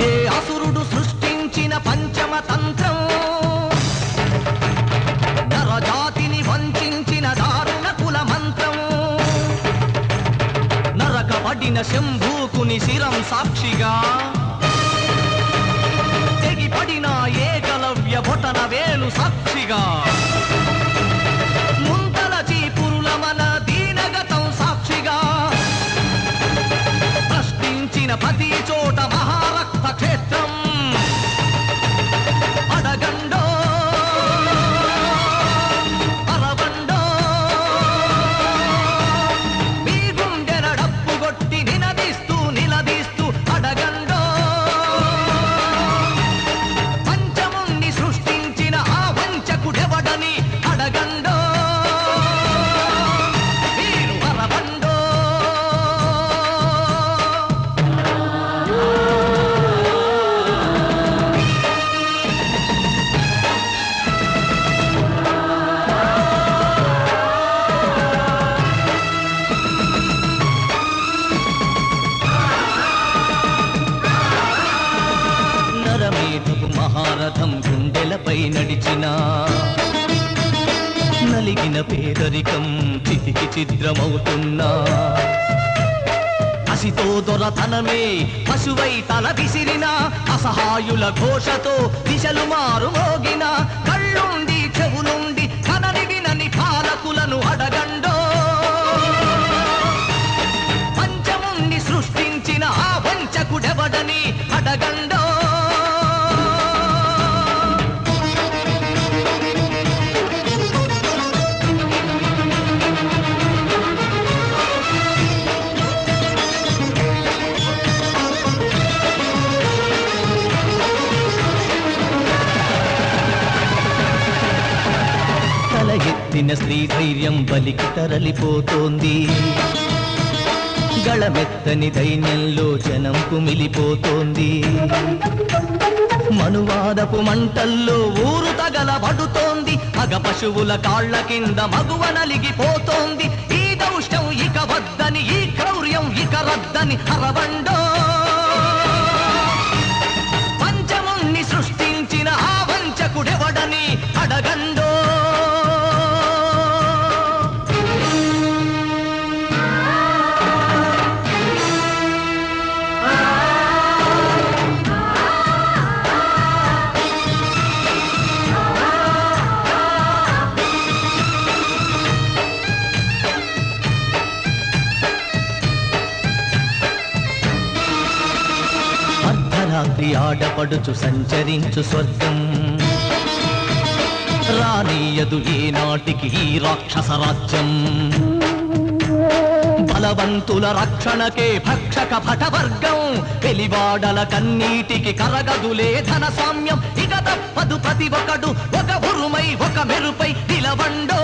ఏ అసురుడు సృష్టించిన పంచమ తంత్రం నరజాతిని వంచిన దారుణ కుల మంత్రం నరకబడిన శంభూకుని శిరం సాక్షిగా తెగిపడిన ఏకలవ్య బొటన వేలు సాక్షిగా ముంతల చీపురుల మన దీనగతం సాక్షిగా ప్రశ్నించిన ప్రతి చోట మహారక్త క్షేత్రం అడగండో అరవండో మీ గుండెల డప్పు కొట్టి నిలదీస్తూ అడగండో పంచముణ్ణి సృష్టించిన ఆ వంచకుడెవడని అడగండో మీరు అరవండో నరమేధపు మహారథం గుండెలపై నడిచిన నలిగిన పేదరికం చితికి చిద్రమవుతున్నా అసితో దొరతనమే పశువై తల విసిరిన అసహాయుల ఘోషతో దిశలు మారు మోగిన కళ్ళుండి చెవులుండి కనని వినని పాలకులను అడగండో పంచముణ్ణి సృష్టించిన ఆ వంచకుడెవడని అడగండో తల ఎత్తిన స్త్రీ ధైర్యం బలికి తరలిపోతోంది గళమెత్తని దైన్యంలో జనం కుమిలిపోతోంది మనువాదపు మంటల్లో ఊరు తగలబడుతోంది మగ పశువుల కాళ్ల కింద మగువ నలిగిపోతోంది ఈ దౌష్టం ఇక వద్దని ఈ క్రౌర్యం ఇక రద్దని అరవండో పంచముణ్ణి సృష్టించిన ఆ వంచకుడెవడని అడగండో అర్ధరాత్రి ఆడపడుచు సంచరించు స్వర్గం రానీయదు ఏనాటికి ఈ రాక్షస రాజ్యం బలవంతుల రక్షణకే భక్షక భటవర్గం వెలివాడల కన్నీటికి కరగదులే ధన సామ్యం ఇక తప్పదు ప్రతి ఒక్కడు ఒక ఉరుమై ఒక మెరుపై నిలవండో